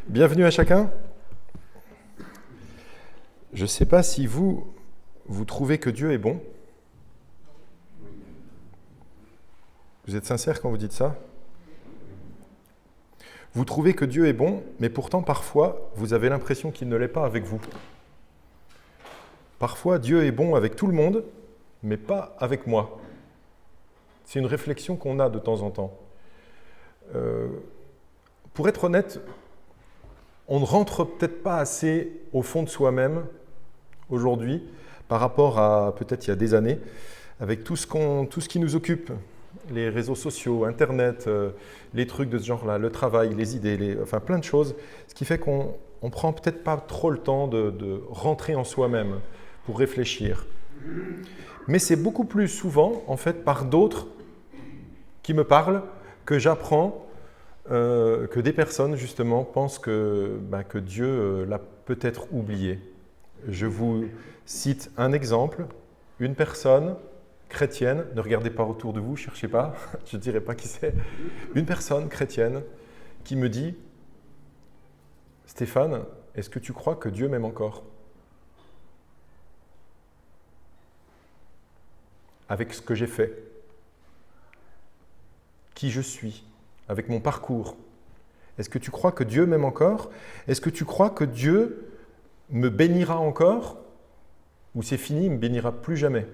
Bienvenue à chacun. Je ne sais pas si vous trouvez que Dieu est bon. Vous êtes sincère quand vous dites ça? Vous trouvez que Dieu est bon, mais pourtant parfois vous avez l'impression qu'il ne l'est pas avec vous. Parfois Dieu est bon avec tout le monde, mais pas avec moi. C'est une réflexion qu'on a de temps en temps. Pour être honnête, on ne rentre peut-être pas assez au fond de soi-même aujourd'hui par rapport à peut-être il y a des années, avec tout ce qui nous occupe, les réseaux sociaux, Internet, les trucs de ce genre-là, le travail, les idées, enfin plein de choses, ce qui fait qu'on ne prend peut-être pas trop le temps de rentrer en soi-même pour réfléchir. Mais c'est beaucoup plus souvent, en fait, par d'autres qui me parlent que j'apprends que des personnes, justement, pensent que Dieu l'a peut-être oublié. Je vous cite un exemple. Une personne chrétienne, ne regardez pas autour de vous, ne cherchez pas, je ne dirai pas qui c'est. Une personne chrétienne qui me dit « Stéphane, est-ce que tu crois que Dieu m'aime encore ?» Avec ce que j'ai fait, qui je suis, avec mon parcours. Est-ce que tu crois que Dieu m'aime encore? Est-ce que tu crois que Dieu me bénira encore? Ou c'est fini, il ne me bénira plus jamais?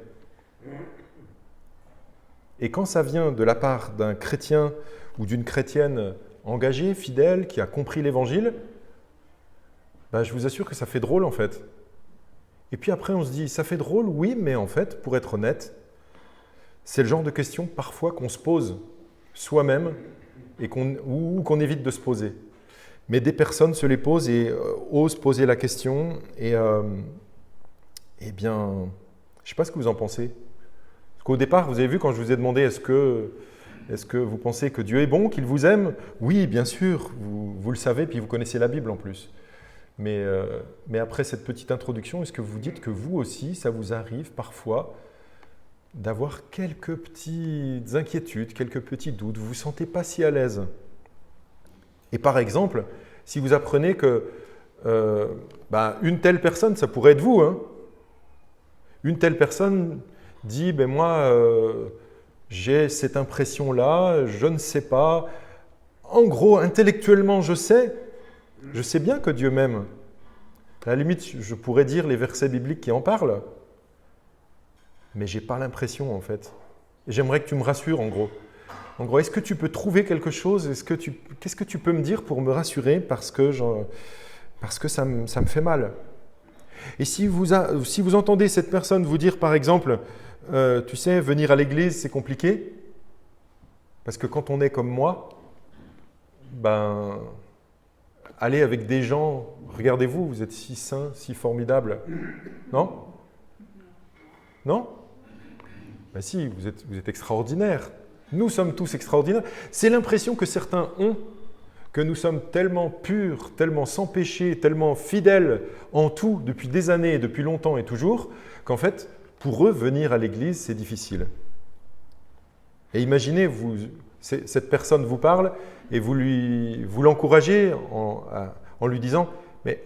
Et quand ça vient de la part d'un chrétien ou d'une chrétienne engagée, fidèle, qui a compris l'Évangile, je vous assure que ça fait drôle en fait. Et puis après on se dit, ça fait drôle, oui, mais en fait, pour être honnête, c'est le genre de question parfois qu'on se pose soi-même et qu'on évite de se poser. Mais des personnes se les posent et osent poser la question. Et eh bien, je ne sais pas ce que vous en pensez. Parce qu'au départ, vous avez vu quand je vous ai demandé est-ce que vous pensez que Dieu est bon, qu'il vous aime? Oui, bien sûr, vous le savez, puis vous connaissez la Bible en plus. Mais après cette petite introduction, est-ce que vous dites que vous aussi, ça vous arrive parfois d'avoir quelques petites inquiétudes, quelques petits doutes, vous ne vous sentez pas si à l'aise? Et par exemple, si vous apprenez que une telle personne, ça pourrait être vous, hein, une telle personne dit, moi, j'ai cette impression-là, je ne sais pas, en gros, intellectuellement, je sais bien que Dieu m'aime. À la limite, je pourrais dire les versets bibliques qui en parlent, mais je n'ai pas l'impression, en fait. Et j'aimerais que tu me rassures, en gros. En gros, est-ce que tu peux trouver quelque chose? Qu'est-ce que tu peux me dire pour me rassurer parce que ça me fait mal? Et si vous entendez cette personne vous dire, par exemple, tu sais, venir à l'église, c'est compliqué, parce que quand on est comme moi, aller avec des gens, regardez-vous, vous êtes si saints, si formidables, non? Non? Si, vous êtes extraordinaires. Nous sommes tous extraordinaires. C'est l'impression que certains ont, que nous sommes tellement purs, tellement sans péché, tellement fidèles en tout depuis des années, depuis longtemps et toujours, qu'en fait, pour eux, venir à l'église, c'est difficile. Et imaginez, cette personne vous parle et vous l'encouragez en lui disant « Mais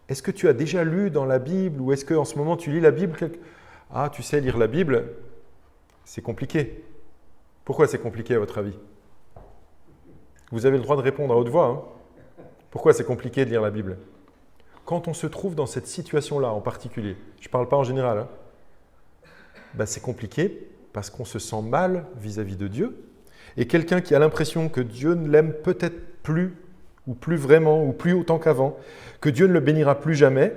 est-ce que tu as déjà lu dans la Bible ou est-ce qu'en ce moment tu lis la Bible ?» Ah, tu sais, lire la Bible, c'est compliqué. Pourquoi c'est compliqué à votre avis? Vous avez le droit de répondre à haute voix. Hein. Pourquoi c'est compliqué de lire la Bible? Quand on se trouve dans cette situation-là en particulier, je ne parle pas en général, c'est compliqué parce qu'on se sent mal vis-à-vis de Dieu. Et quelqu'un qui a l'impression que Dieu ne l'aime peut-être plus, ou plus vraiment, ou plus autant qu'avant, que Dieu ne le bénira plus jamais,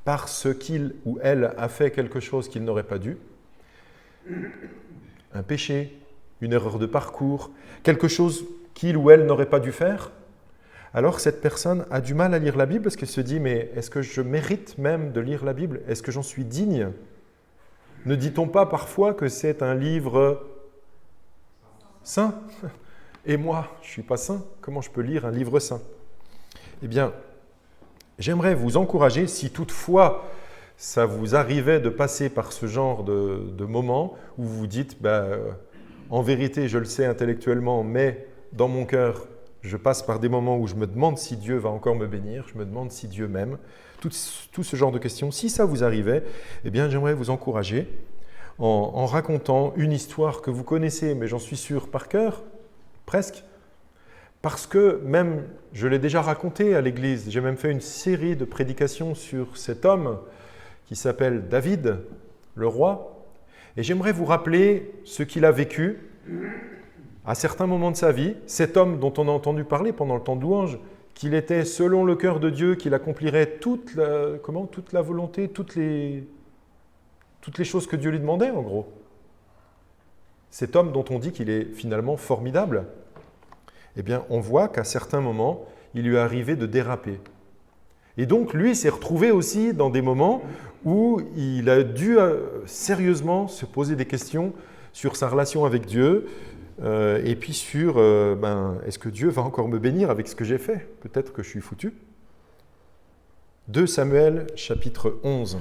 parce qu'il ou elle a fait quelque chose qu'il n'aurait pas dû, un péché, une erreur de parcours, quelque chose qu'il ou elle n'aurait pas dû faire, alors cette personne a du mal à lire la Bible parce qu'elle se dit « Mais est-ce que je mérite même de lire la Bible? Est-ce que j'en suis digne ?» Ne dit-on pas parfois que c'est un livre saint? Et moi, je ne suis pas saint, comment je peux lire un livre saint? Eh bien, j'aimerais vous encourager, si toutefois ça vous arrivait de passer par ce genre de moment où vous vous dites en vérité, je le sais intellectuellement, mais dans mon cœur, Je passe par des moments où je me demande si Dieu va encore me bénir, je me demande si Dieu m'aime. Tout ce genre de questions. Si ça vous arrivait, eh bien, j'aimerais vous encourager en racontant une histoire que vous connaissez, mais j'en suis sûr par cœur, presque, parce que même, je l'ai déjà raconté à l'église, j'ai même fait une série de prédications sur cet homme qui s'appelle David, le roi, et j'aimerais vous rappeler ce qu'il a vécu à certains moments de sa vie, cet homme dont on a entendu parler pendant le temps de louange, qu'il était selon le cœur de Dieu, qu'il accomplirait toute la volonté, toutes les choses que Dieu lui demandait, en gros. Cet homme dont on dit qu'il est finalement formidable, eh bien, on voit qu'à certains moments, il lui est arrivé de déraper. Et donc, lui s'est retrouvé aussi dans des moments où il a dû sérieusement se poser des questions sur sa relation avec Dieu, et puis sur est-ce que Dieu va encore me bénir avec ce que j'ai fait? Peut-être que je suis foutu. 2 Samuel, chapitre 11.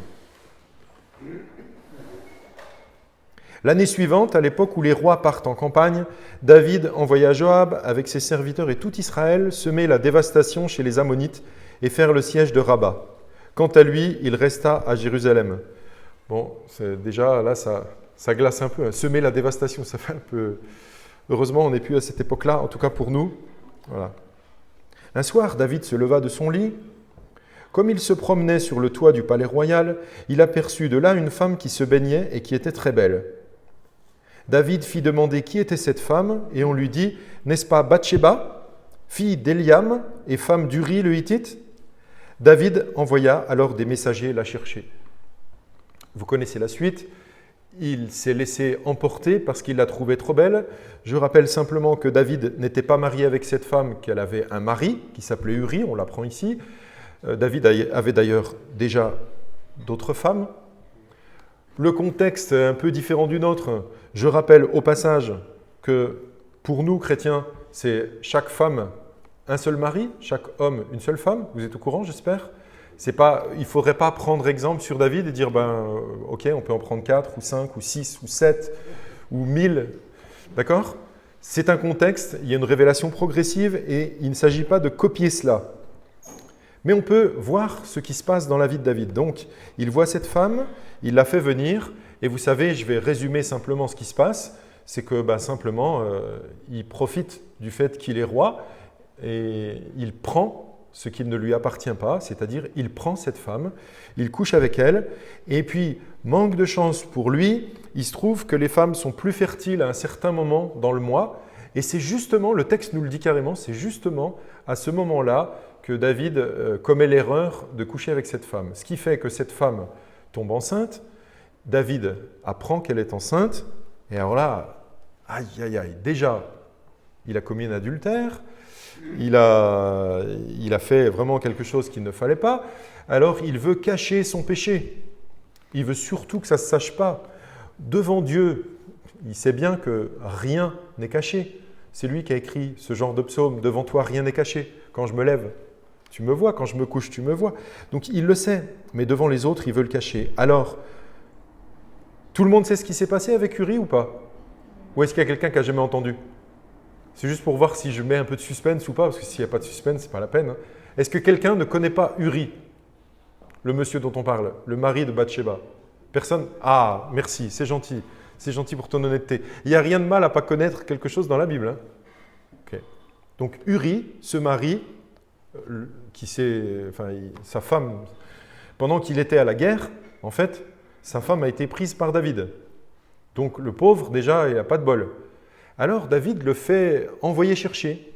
L'année suivante, à l'époque où les rois partent en campagne, David envoya Joab avec ses serviteurs et tout Israël semer la dévastation chez les Ammonites et faire le siège de Rabat. Quant à lui, il resta à Jérusalem. Bon, déjà là, ça glace un peu. Semer la dévastation, ça fait un peu... Heureusement, on n'est plus à cette époque-là, en tout cas pour nous. Voilà. Un soir, David se leva de son lit. Comme il se promenait sur le toit du palais royal, il aperçut de là une femme qui se baignait et qui était très belle. David fit demander qui était cette femme, et on lui dit « N'est-ce pas Bathsheba, fille d'Eliam et femme d'Uri le Hittite ?» David envoya alors des messagers la chercher. Vous connaissez la suite. Il s'est laissé emporter parce qu'il la trouvait trop belle. Je rappelle simplement que David n'était pas marié avec cette femme, qu'elle avait un mari qui s'appelait Uri, on l'apprend ici. David avait d'ailleurs déjà d'autres femmes. Le contexte est un peu différent du nôtre. Je rappelle au passage que pour nous, chrétiens, c'est chaque femme un seul mari, chaque homme une seule femme. Vous êtes au courant, j'espère? Il ne faudrait pas prendre exemple sur David et dire ok, on peut en prendre 4 ou 5 ou 6 ou 7 ou 1000. D'accord? C'est un contexte, il y a une révélation progressive et il ne s'agit pas de copier cela. Mais on peut voir ce qui se passe dans la vie de David. Donc, il voit cette femme, il la fait venir, et vous savez, je vais résumer simplement ce qui se passe, c'est que simplement, il profite du fait qu'il est roi, et il prend ce qui ne lui appartient pas, c'est-à-dire il prend cette femme, il couche avec elle, et puis, manque de chance pour lui, il se trouve que les femmes sont plus fertiles à un certain moment dans le mois, et c'est justement, le texte nous le dit carrément, c'est justement à ce moment-là que David commet l'erreur de coucher avec cette femme. Ce qui fait que cette femme tombe enceinte, David apprend qu'elle est enceinte, et alors là, aïe, aïe, aïe, déjà, il a commis un adultère, il a fait vraiment quelque chose qu'il ne fallait pas, alors il veut cacher son péché. Il veut surtout que ça ne se sache pas. Devant Dieu, il sait bien que rien n'est caché. C'est lui qui a écrit ce genre de psaume, « Devant toi, rien n'est caché. Quand je me lève, tu me vois. Quand je me couche, tu me vois. » Donc il le sait, mais devant les autres, il veut le cacher. Alors, tout le monde sait ce qui s'est passé avec Uri ou pas? Ou est-ce qu'il y a quelqu'un qui n'a jamais entendu? C'est juste pour voir si je mets un peu de suspense ou pas, parce que s'il n'y a pas de suspense, ce n'est pas la peine. Est-ce que quelqu'un ne connaît pas Uri, le monsieur dont on parle, le mari de Bathsheba? Personne? Ah, merci, c'est gentil. C'est gentil pour ton honnêteté. Il n'y a rien de mal à ne pas connaître quelque chose dans la Bible. Hein? Okay. Donc Uri se marie, sa femme, pendant qu'il était à la guerre, en fait, sa femme a été prise par David. Donc le pauvre, déjà, il n'a pas de bol. Alors David le fait envoyer chercher.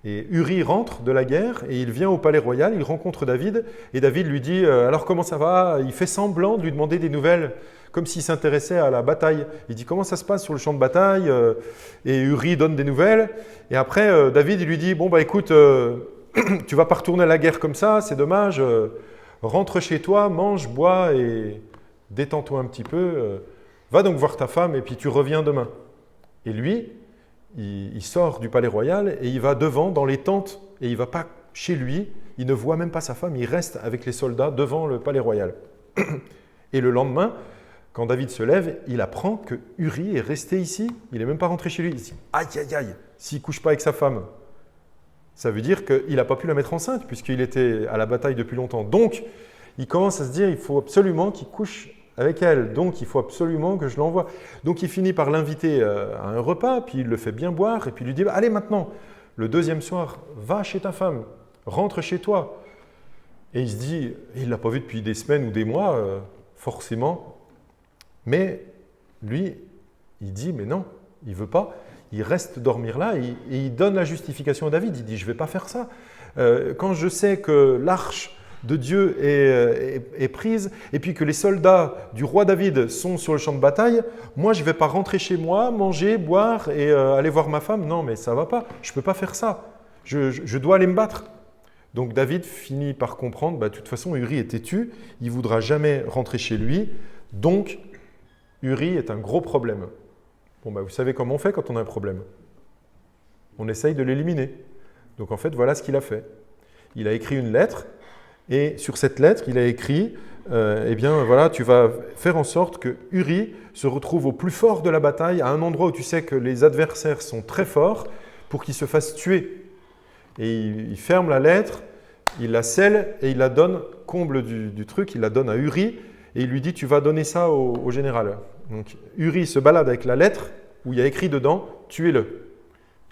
Et Uri rentre de la guerre et il vient au palais royal, il rencontre David et David lui dit « Alors comment ça va ?» Il fait semblant de lui demander des nouvelles, comme s'il s'intéressait à la bataille. Il dit « Comment ça se passe sur le champ de bataille ?» Et Uri donne des nouvelles. Et après, David il lui dit « Bon, écoute, tu vas pas retourner à la guerre comme ça, c'est dommage. Rentre chez toi, mange, bois et détends-toi un petit peu. Va donc voir ta femme et puis tu reviens demain. » Et lui, il sort du palais royal et il va devant dans les tentes et il ne va pas chez lui, il ne voit même pas sa femme, il reste avec les soldats devant le palais royal. Et le lendemain, quand David se lève, il apprend que Uri est resté ici, il n'est même pas rentré chez lui. Il dit « Aïe, aïe, aïe, s'il ne couche pas avec sa femme, Ça veut dire qu'il n'a pas pu la mettre enceinte puisqu'il était à la bataille depuis longtemps. Donc, il commence à se dire, il faut absolument qu'il couche avec elle. Donc, il faut absolument que je l'envoie. Donc, il finit par l'inviter à un repas, puis il le fait bien boire, et puis il lui dit, allez maintenant, le deuxième soir, va chez ta femme, rentre chez toi. Et il se dit, il ne l'a pas vu depuis des semaines ou des mois, forcément. Mais lui, il dit, mais non, il ne veut pas. Il reste dormir là et il donne la justification à David. Il dit, je ne vais pas faire ça. Quand je sais que l'arche de Dieu est prise et puis que les soldats du roi David sont sur le champ de bataille, moi, je ne vais pas rentrer chez moi, manger, boire et aller voir ma femme. Non, mais ça ne va pas. Je ne peux pas faire ça. Je dois aller me battre. Donc David finit par comprendre, de toute façon, Uri est têtu, il ne voudra jamais rentrer chez lui. Donc, Uri est un gros problème. Bon, vous savez comment on fait quand on a un problème? On essaye de l'éliminer. Donc en fait, voilà ce qu'il a fait. Il a écrit une lettre, et sur cette lettre, il a écrit, tu vas faire en sorte que Uri se retrouve au plus fort de la bataille, à un endroit où tu sais que les adversaires sont très forts, pour qu'il se fasse tuer. Et il ferme la lettre, il la scelle, et il la donne, comble du truc, il la donne à Uri, et il lui dit, tu vas donner ça au général. Donc Uri se balade avec la lettre où il y a écrit dedans « tuez-le ».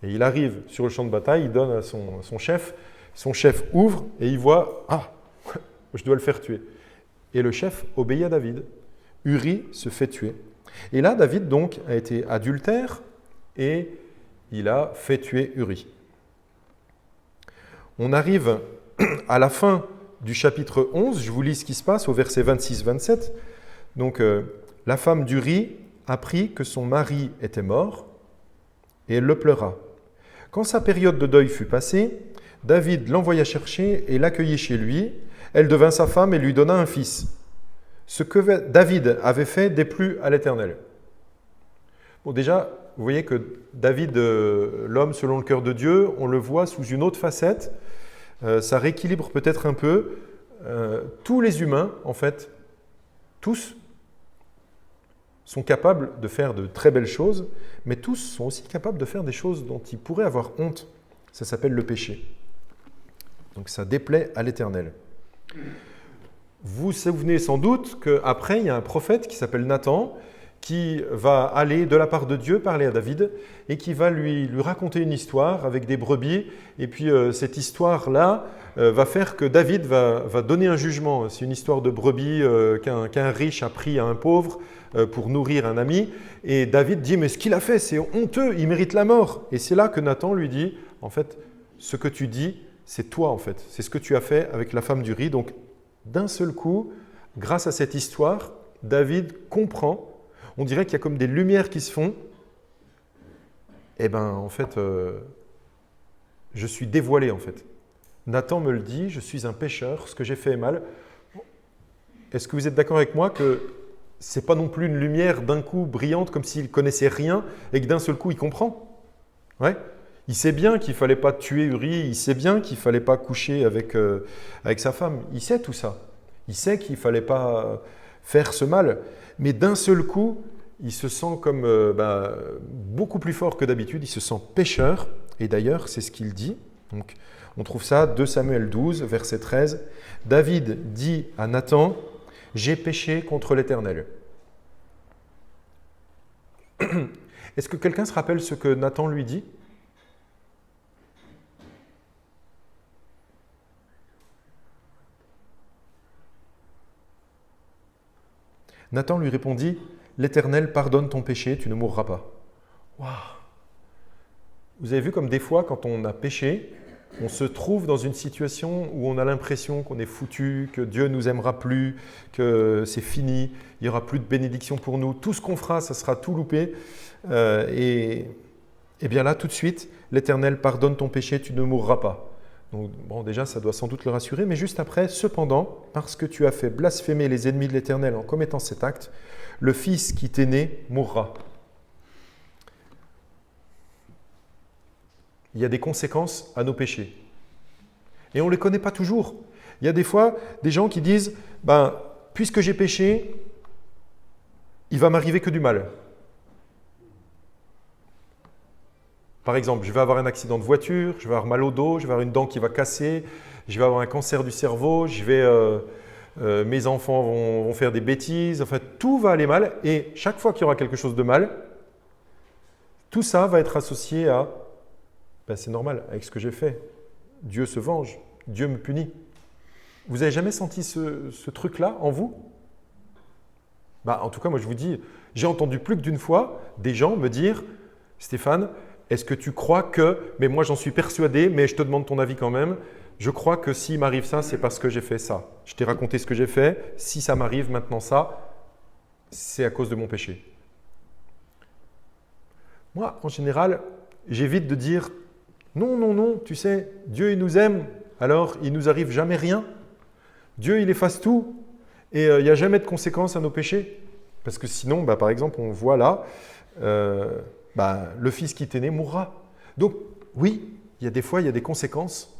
Et il arrive sur le champ de bataille, il donne à son chef. Son chef ouvre et il voit « ah, je dois le faire tuer ». Et le chef obéit à David. Uri se fait tuer. Et là, David donc a été adultère et il a fait tuer Uri. On arrive à la fin du chapitre 11, je vous lis ce qui se passe au verset 26-27. Donc, la femme d'Uri apprit que son mari était mort et elle le pleura. Quand sa période de deuil fut passée, David l'envoya chercher et l'accueillit chez lui. Elle devint sa femme et lui donna un fils. Ce que David avait fait déplut à l'Éternel. Bon, déjà, vous voyez que David, l'homme selon le cœur de Dieu, on le voit sous une autre facette. Ça rééquilibre peut-être un peu. Tous les humains, en fait, tous, sont capables de faire de très belles choses, mais tous sont aussi capables de faire des choses dont ils pourraient avoir honte. Ça s'appelle le péché. Donc ça déplaît à l'Éternel. Vous vous souvenez sans doute qu'après, il y a un prophète qui s'appelle Nathan, qui va aller de la part de Dieu parler à David et qui va lui raconter une histoire avec des brebis. Et puis cette histoire-là va faire que David va donner un jugement. C'est une histoire de brebis qu'un riche a pris à un pauvre pour nourrir un ami. Et David dit, mais ce qu'il a fait, c'est honteux, il mérite la mort. Et c'est là que Nathan lui dit, en fait, ce que tu dis, c'est toi en fait. C'est ce que tu as fait avec la femme d'Uri. Donc d'un seul coup, grâce à cette histoire, David comprend. On dirait qu'il y a comme des lumières qui se font. Eh bien, en fait, je suis dévoilé, en fait. Nathan me le dit, je suis un pécheur, ce que j'ai fait est mal. Est-ce que vous êtes d'accord avec moi que ce n'est pas non plus une lumière d'un coup brillante, comme s'il ne connaissait rien, et que d'un seul coup, il comprend? Ouais. Il sait bien qu'il ne fallait pas tuer Uri, il sait bien qu'il ne fallait pas coucher avec sa femme. Il sait tout ça. Il sait qu'il ne fallait pas faire ce mal. Mais d'un seul coup, il se sent comme beaucoup plus fort que d'habitude, il se sent pécheur, et d'ailleurs, c'est ce qu'il dit. Donc, on trouve ça, 2 Samuel 12, verset 13. David dit à Nathan, « J'ai péché contre l'Éternel. » Est-ce que quelqu'un se rappelle ce que Nathan lui dit? Nathan lui répondit, « L'Éternel pardonne ton péché, tu ne mourras pas. » Waouh! Vous avez vu comme des fois, quand on a péché, on se trouve dans une situation où on a l'impression qu'on est foutu, que Dieu ne nous aimera plus, que c'est fini, il n'y aura plus de bénédiction pour nous. Tout ce qu'on fera, ça sera tout loupé. Et bien là, tout de suite, l'Éternel pardonne ton péché, tu ne mourras pas. Donc, bon, déjà, ça doit sans doute le rassurer, mais juste après, cependant, parce que tu as fait blasphémer les ennemis de l'Éternel en commettant cet acte, le fils qui t'est né mourra. Il y a des conséquences à nos péchés. Et on ne les connaît pas toujours. Il y a des fois des gens qui disent, puisque j'ai péché, il va m'arriver que du mal. Par exemple, je vais avoir un accident de voiture, je vais avoir mal au dos, je vais avoir une dent qui va casser, je vais avoir un cancer du cerveau, mes enfants vont faire des bêtises, enfin tout va aller mal. Et chaque fois qu'il y aura quelque chose de mal, tout ça va être associé à « c'est normal, avec ce que j'ai fait, Dieu se venge, Dieu me punit ». Vous n'avez jamais senti ce truc-là en vous? En tout cas, moi je vous dis, j'ai entendu plus que d'une fois des gens me dire « Stéphane, est-ce que tu crois que… mais moi j'en suis persuadé, mais je te demande ton avis quand même. Je crois que s'il m'arrive ça, c'est parce que j'ai fait ça. Je t'ai raconté ce que j'ai fait. Si ça m'arrive maintenant ça, c'est à cause de mon péché. » Moi, en général, j'évite de dire « Non, non, non, tu sais, Dieu il nous aime, alors il ne nous arrive jamais rien. Dieu il efface tout et il n'y a jamais de conséquences à nos péchés. » Parce que sinon, par exemple, on voit là… le fils qui t'est né mourra. Donc, oui, il y a des fois, il y a des conséquences,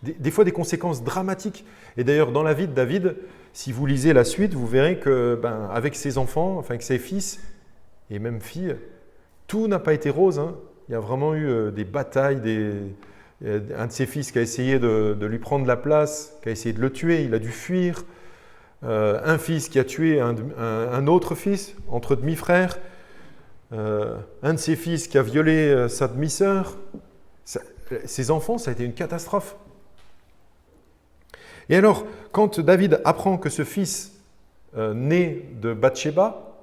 des fois des conséquences dramatiques. Et d'ailleurs, dans la vie de David, si vous lisez la suite, vous verrez que, avec ses enfants, enfin avec ses fils et même filles, tout n'a pas été rose. Hein. Il y a vraiment eu des batailles, un de ses fils qui a essayé de lui prendre la place, qui a essayé de le tuer, il a dû fuir. Un fils qui a tué un autre fils, entre demi-frères. Un de ses fils qui a violé sa demi-sœur. Ses enfants, ça a été une catastrophe. Et alors, quand David apprend que ce fils né de Bathsheba,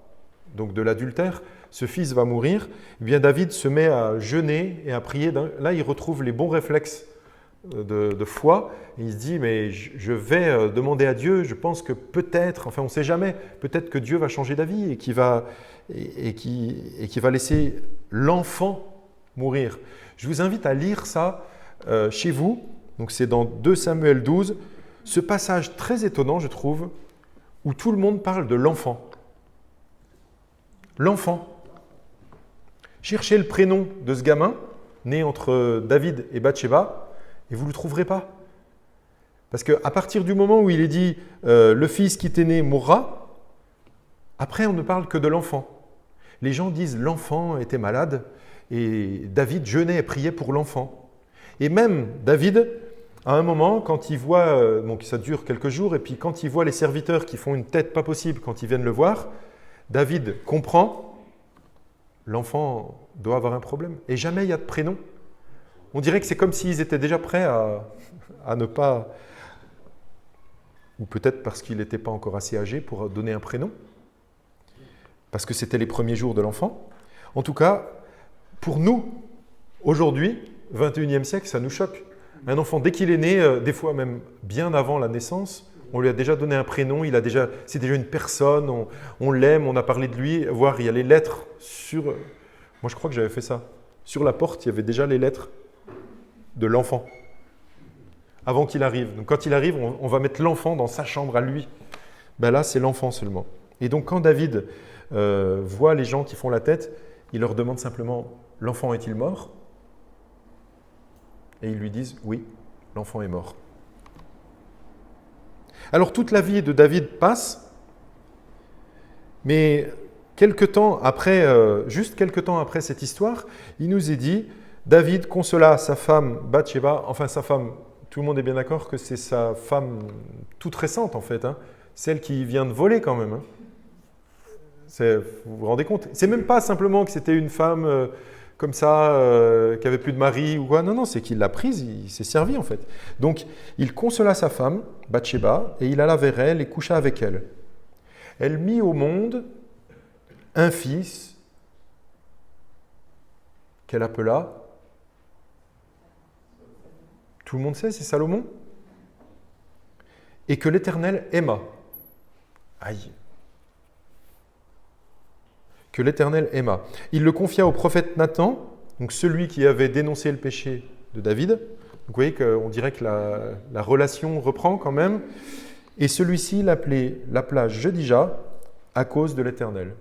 donc de l'adultère, ce fils va mourir, eh bien David se met à jeûner et à prier. Là, il retrouve les bons réflexes de foi. Et il se dit, mais je vais demander à Dieu, je pense que peut-être, enfin on ne sait jamais, peut-être que Dieu va changer d'avis et qu'il va laisser l'enfant mourir. Je vous invite à lire ça chez vous. Donc c'est dans 2 Samuel 12, ce passage très étonnant, je trouve, où tout le monde parle de l'enfant. L'enfant. Cherchez le prénom de ce gamin, né entre David et Bathsheba, et vous ne le trouverez pas. Parce qu'à partir du moment où il est dit « le fils qui t'est né mourra », après on ne parle que de l'enfant. Les gens disent « l'enfant était malade » et David jeûnait et priait pour l'enfant. Et même David, à un moment, quand il voit, donc ça dure quelques jours, et puis quand il voit les serviteurs qui font une tête pas possible quand ils viennent le voir, David comprend, l'enfant doit avoir un problème. Et jamais il y a de prénom. On dirait que c'est comme s'ils étaient déjà prêts à ne pas… Ou peut-être parce qu'il n'était pas encore assez âgé pour donner un prénom. Parce que c'était les premiers jours de l'enfant. En tout cas, pour nous, aujourd'hui, 21e siècle, ça nous choque. Un enfant, dès qu'il est né, des fois même bien avant la naissance, on lui a déjà donné un prénom, c'est déjà une personne, on l'aime, on a parlé de lui, voire il y a les lettres sur… Moi, je crois que j'avais fait ça. Sur la porte, il y avait déjà les lettres de l'enfant, avant qu'il arrive. Donc, quand il arrive, on va mettre l'enfant dans sa chambre à lui. Là, c'est l'enfant seulement. Et donc, quand David voit les gens qui font la tête, il leur demande simplement « L'enfant est-il mort ?» Et ils lui disent « Oui, l'enfant est mort. » Alors, toute la vie de David passe, mais juste quelques temps après cette histoire, il nous est dit « David consola sa femme Bathsheba », enfin sa femme, tout le monde est bien d'accord que c'est sa femme toute récente en fait, hein, celle qui vient de voler quand même. Hein. Vous vous rendez compte? C'est même pas simplement que c'était une femme comme ça, qui avait plus de mari ou quoi. Non, c'est qu'il l'a prise, il s'est servi en fait. Donc, il consola sa femme, Bathsheba, et il alla vers elle et coucha avec elle. Elle mit au monde un fils qu'elle appela, tout le monde sait, c'est Salomon, et que l'Éternel aima. Aïe. Que l'Éternel aima. Il le confia au prophète Nathan, donc celui qui avait dénoncé le péché de David. Donc vous voyez qu'on dirait que la relation reprend quand même. Et celui-ci l'appela Jedija à cause de l'Éternel.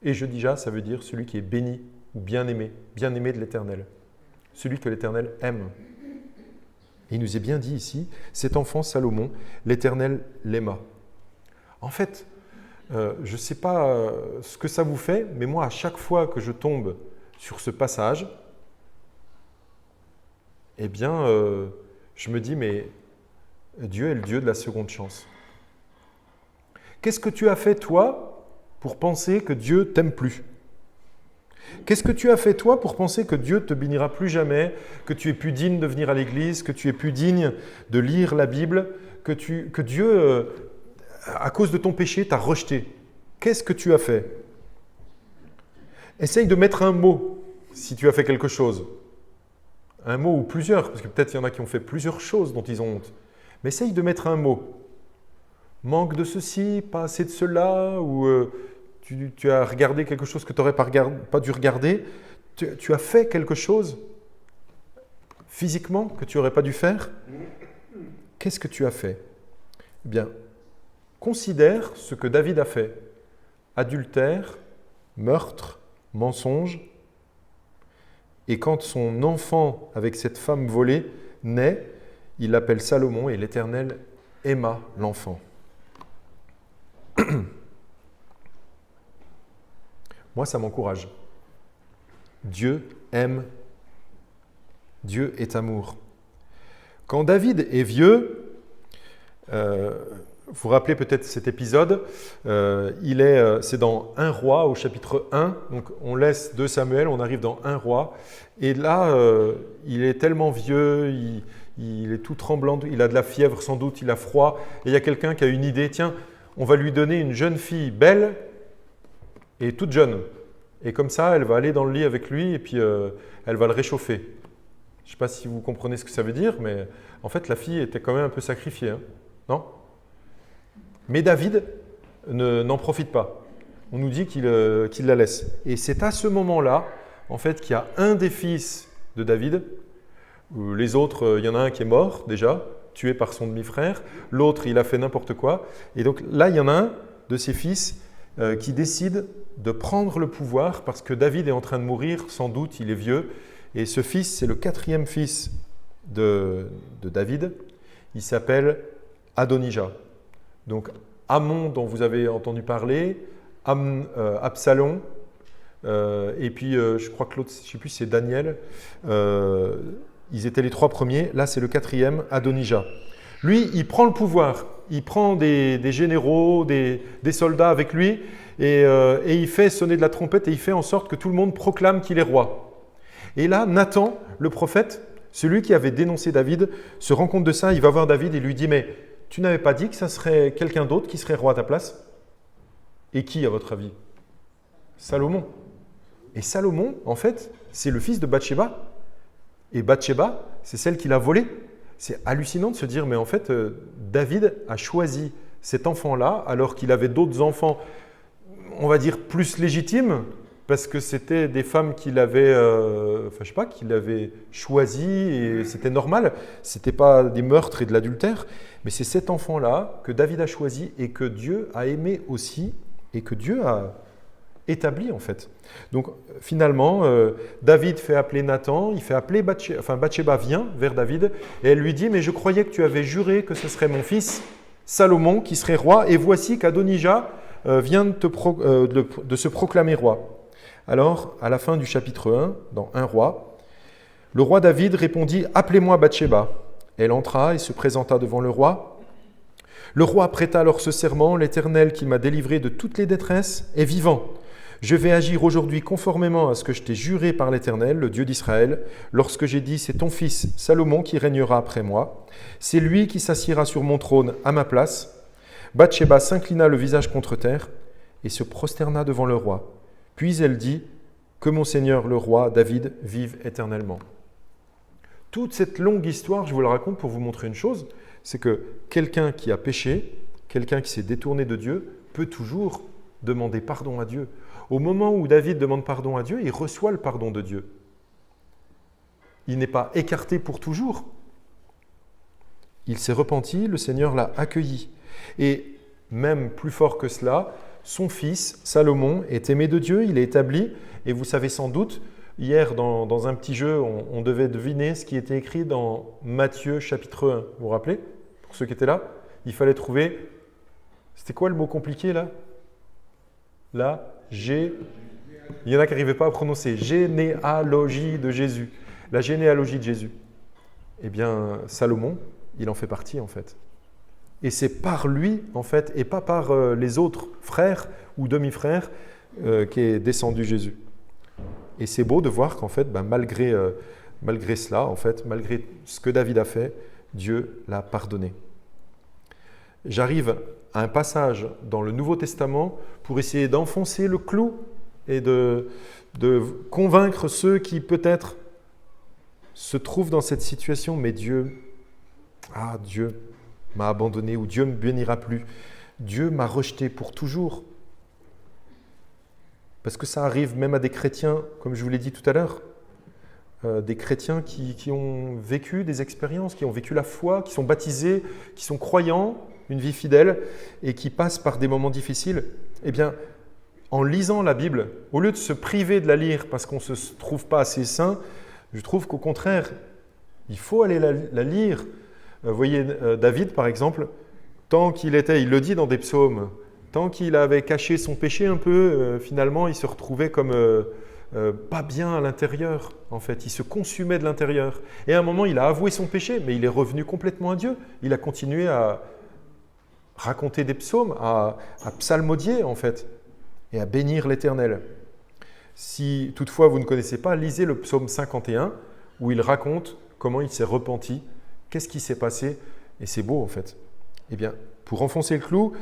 Et Jedija, ça veut dire celui qui est béni ou bien-aimé de l'Éternel. Celui que l'Éternel aime. Et il nous est bien dit ici, cet enfant Salomon, l'Éternel l'aima. En fait, je ne sais pas ce que ça vous fait, mais moi, à chaque fois que je tombe sur ce passage, eh bien, je me dis, mais Dieu est le Dieu de la seconde chance. Qu'est-ce que tu as fait, toi, pour penser que Dieu t'aime plus ? Qu'est-ce que tu as fait, toi, pour penser que Dieu te bénira plus jamais, que tu es plus digne de venir à l'église, que tu es plus digne de lire la Bible, que Dieu, à cause de ton péché, t'a rejeté ? Qu'est-ce que tu as fait ? Essaye de mettre un mot si tu as fait quelque chose. Un mot ou plusieurs, parce que peut-être il y en a qui ont fait plusieurs choses dont ils ont honte. Mais essaye de mettre un mot. Manque de ceci, pas assez de cela, ou tu as regardé quelque chose que tu n'aurais pas dû regarder. Tu as fait quelque chose physiquement que tu n'aurais pas dû faire. Qu'est-ce que tu as fait ? Eh bien, considère ce que David a fait. Adultère, meurtre, mensonge. Et quand son enfant avec cette femme volée naît, il l'appelle Salomon et l'Éternel aima l'enfant. Moi, ça m'encourage. Dieu aime. Dieu est amour. Quand David est vieux, vous vous rappelez peut-être cet épisode, c'est dans 1 Roi au chapitre 1, donc on laisse 2 Samuel, on arrive dans 1 Roi, et là, il est tellement vieux, il est tout tremblant, il a de la fièvre sans doute, il a froid, et il y a quelqu'un qui a une idée, tiens, on va lui donner une jeune fille belle et toute jeune, et comme ça, elle va aller dans le lit avec lui, et puis elle va le réchauffer. Je ne sais pas si vous comprenez ce que ça veut dire, mais en fait, la fille était quand même un peu sacrifiée, hein, non ? Mais David n'en profite pas. On nous dit qu'il la laisse. Et c'est à ce moment-là, en fait, qu'il y a un des fils de David. Les autres, il y en a un qui est mort déjà, tué par son demi-frère. L'autre, il a fait n'importe quoi. Et donc là, il y en a un de ses fils qui décide de prendre le pouvoir parce que David est en train de mourir, sans doute, il est vieux. Et ce fils, c'est le 4e fils de David. Il s'appelle Adonijah. Donc, Amon, dont vous avez entendu parler, Absalom, et puis je crois que l'autre, je ne sais plus si c'est Daniel. Ils étaient les 3 premiers. Là, c'est le 4e, Adonijah. Lui, il prend le pouvoir. Il prend des généraux, des soldats avec lui, et il fait sonner de la trompette, et il fait en sorte que tout le monde proclame qu'il est roi. Et là, Nathan, le prophète, celui qui avait dénoncé David, se rend compte de ça. Il va voir David et lui dit « Mais tu n'avais pas dit que ça serait quelqu'un d'autre qui serait roi à ta place ? Et qui, à votre avis ? Salomon. Et Salomon, en fait, c'est le fils de Bathsheba. Et Bathsheba, c'est celle qui l'a volé. C'est hallucinant de se dire, mais en fait, David a choisi cet enfant-là, alors qu'il avait d'autres enfants, on va dire, plus légitimes, parce que c'était des femmes qu'il avait, qu'il avait choisies, et c'était normal. Ce n'était pas des meurtres et de l'adultère, mais c'est cet enfant-là que David a choisi et que Dieu a aimé aussi, et que Dieu a établi en fait. Donc finalement, David fait appeler Nathan, il fait appeler Bathsheba vient vers David, et elle lui dit « Mais je croyais que tu avais juré que ce serait mon fils Salomon qui serait roi, et voici qu'Adonijah vient de se proclamer roi. » Alors, à la fin du chapitre 1, dans 1 Roi, le roi David répondit « Appelez-moi Bathsheba ». Elle entra et se présenta devant le roi. Le roi prêta alors ce serment « L'Éternel qui m'a délivré de toutes les détresses est vivant. Je vais agir aujourd'hui conformément à ce que je t'ai juré par l'Éternel, le Dieu d'Israël, lorsque j'ai dit « C'est ton fils Salomon qui régnera après moi. C'est lui qui s'assiera sur mon trône à ma place. » Bathsheba s'inclina le visage contre terre et se prosterna devant le roi. Puis elle dit « Que mon Seigneur le roi David vive éternellement. » Toute cette longue histoire, je vous la raconte pour vous montrer une chose, c'est que quelqu'un qui a péché, quelqu'un qui s'est détourné de Dieu, peut toujours demander pardon à Dieu. Au moment où David demande pardon à Dieu, il reçoit le pardon de Dieu. Il n'est pas écarté pour toujours. Il s'est repenti, le Seigneur l'a accueilli. Et même plus fort que cela, son fils, Salomon, est aimé de Dieu, il est établi. Et vous savez sans doute, hier, dans un petit jeu, on devait deviner ce qui était écrit dans Matthieu chapitre 1. Vous vous rappelez ? Pour ceux qui étaient là, il fallait trouver... C'était quoi le mot compliqué là ? Là, il y en a qui n'arrivaient pas à prononcer. Généalogie de Jésus. La généalogie de Jésus. Eh bien, Salomon, il en fait partie, en fait. Et c'est par lui, en fait, et pas par les autres frères ou demi-frères qu'est descendu Jésus. Et c'est beau de voir qu'en fait, malgré cela, en fait, malgré ce que David a fait, Dieu l'a pardonné. J'arrive à un passage dans le Nouveau Testament pour essayer d'enfoncer le clou et de convaincre ceux qui peut-être se trouvent dans cette situation, mais Dieu m'a abandonné ou Dieu ne me bénira plus. Dieu m'a rejeté pour toujours. Parce que ça arrive même à des chrétiens, comme je vous l'ai dit tout à l'heure, des chrétiens qui ont vécu des expériences, qui ont vécu la foi, qui sont baptisés, qui sont croyants, une vie fidèle, et qui passent par des moments difficiles. Eh bien, en lisant la Bible, au lieu de se priver de la lire parce qu'on ne se trouve pas assez saint, je trouve qu'au contraire, il faut aller la lire. Vous voyez, David, par exemple, tant qu'il était, il le dit dans des psaumes, tant qu'il avait caché son péché un peu, finalement, il se retrouvait comme pas bien à l'intérieur, en fait. Il se consumait de l'intérieur. Et à un moment, il a avoué son péché, mais il est revenu complètement à Dieu. Il a continué à raconter des psaumes, à psalmodier, en fait, et à bénir l'Éternel. Si toutefois vous ne connaissez pas, lisez le psaume 51, où il raconte comment il s'est repenti, qu'est-ce qui s'est passé, et c'est beau, en fait. Eh bien, pour enfoncer le clou,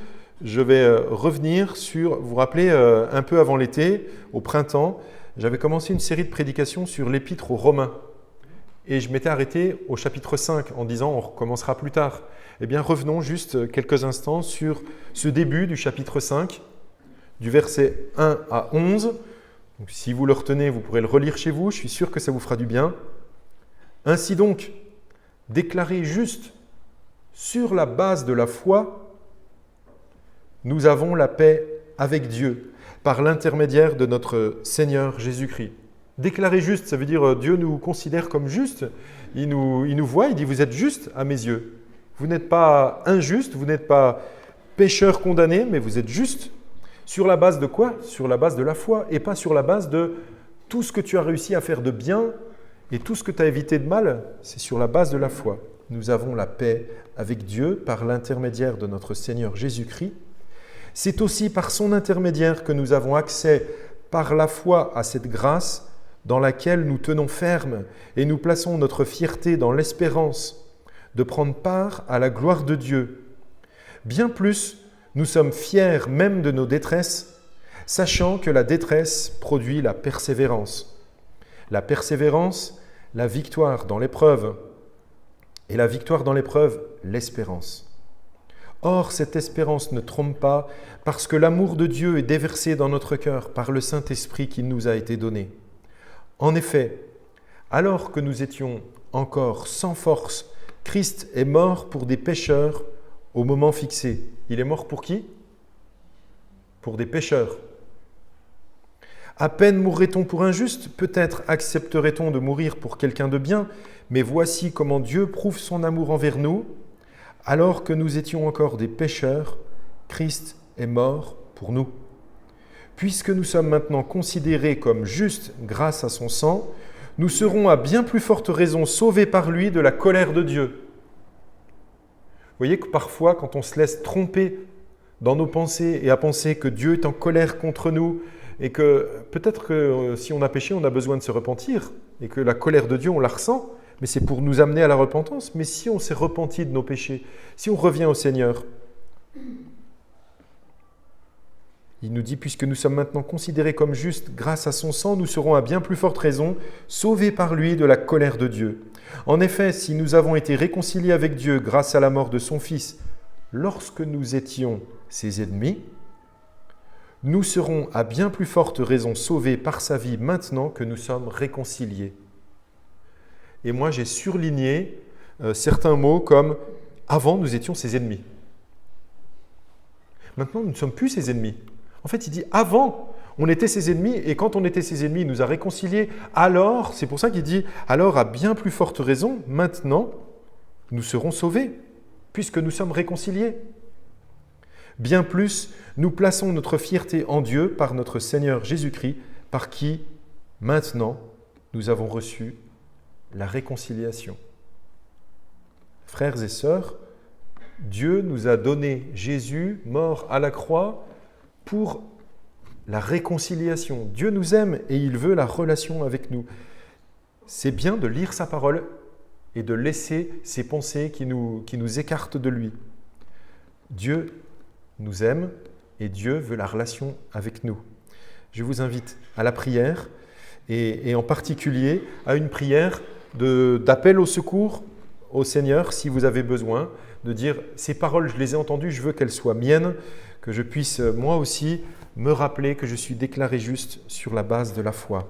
je vais revenir sur, vous vous rappelez, un peu avant l'été, au printemps, j'avais commencé une série de prédications sur l'épître aux Romains. Et je m'étais arrêté au chapitre 5 en disant on recommencera plus tard. Eh bien, revenons juste quelques instants sur ce début du chapitre 5, du verset 1 à 11. Donc, si vous le retenez, vous pourrez le relire chez vous, je suis sûr que ça vous fera du bien. Ainsi donc, déclaré juste sur la base de la foi, nous avons la paix avec Dieu par l'intermédiaire de notre Seigneur Jésus-Christ. Déclaré juste, ça veut dire Dieu nous considère comme justes. Il nous voit, il dit vous êtes justes à mes yeux. Vous n'êtes pas injustes, vous n'êtes pas pécheurs condamnés, mais vous êtes justes. Sur la base de quoi? Sur la base de la foi et pas sur la base de tout ce que tu as réussi à faire de bien et tout ce que tu as évité de mal. C'est sur la base de la foi. Nous avons la paix avec Dieu par l'intermédiaire de notre Seigneur Jésus-Christ. C'est aussi par son intermédiaire que nous avons accès par la foi à cette grâce dans laquelle nous tenons ferme et nous plaçons notre fierté dans l'espérance de prendre part à la gloire de Dieu. Bien plus, nous sommes fiers même de nos détresses, sachant que la détresse produit la persévérance. La persévérance, la victoire dans l'épreuve, et la victoire dans l'épreuve, l'espérance. Or, cette espérance ne trompe pas, parce que l'amour de Dieu est déversé dans notre cœur par le Saint-Esprit qui nous a été donné. En effet, alors que nous étions encore sans force, Christ est mort pour des pécheurs au moment fixé. Il est mort pour qui? Pour des pécheurs. À peine mourrait-on pour un juste, peut-être accepterait-on de mourir pour quelqu'un de bien, mais voici comment Dieu prouve son amour envers nous. Alors que nous étions encore des pécheurs, Christ est mort pour nous. Puisque nous sommes maintenant considérés comme justes grâce à son sang, nous serons à bien plus forte raison sauvés par lui de la colère de Dieu. Vous voyez que parfois, quand on se laisse tromper dans nos pensées et à penser que Dieu est en colère contre nous et que peut-être que si on a péché, on a besoin de se repentir et que la colère de Dieu, on la ressent, mais c'est pour nous amener à la repentance. Mais si on s'est repenti de nos péchés, si on revient au Seigneur, il nous dit, puisque nous sommes maintenant considérés comme justes grâce à son sang, nous serons à bien plus forte raison sauvés par lui de la colère de Dieu. En effet, si nous avons été réconciliés avec Dieu grâce à la mort de son Fils, lorsque nous étions ses ennemis, nous serons à bien plus forte raison sauvés par sa vie maintenant que nous sommes réconciliés. Et moi, j'ai surligné certains mots comme « avant, nous étions ses ennemis ». Maintenant, nous ne sommes plus ses ennemis. En fait, il dit « avant, on était ses ennemis et quand on était ses ennemis, il nous a réconciliés. Alors, c'est pour ça qu'il dit « alors, à bien plus forte raison, maintenant, nous serons sauvés, puisque nous sommes réconciliés. » Bien plus, nous plaçons notre fierté en Dieu par notre Seigneur Jésus-Christ, par qui, maintenant, nous avons reçu la réconciliation. Frères et sœurs, Dieu nous a donné Jésus, mort à la croix, pour la réconciliation. Dieu nous aime et il veut la relation avec nous. C'est bien de lire sa parole et de laisser ces pensées qui nous écartent de lui. Dieu nous aime et Dieu veut la relation avec nous. Je vous invite à la prière et en particulier à une prière d'appel au secours au Seigneur si vous avez besoin, de dire « ces paroles, je les ai entendues, je veux qu'elles soient miennes, que je puisse moi aussi me rappeler que je suis déclaré juste sur la base de la foi ».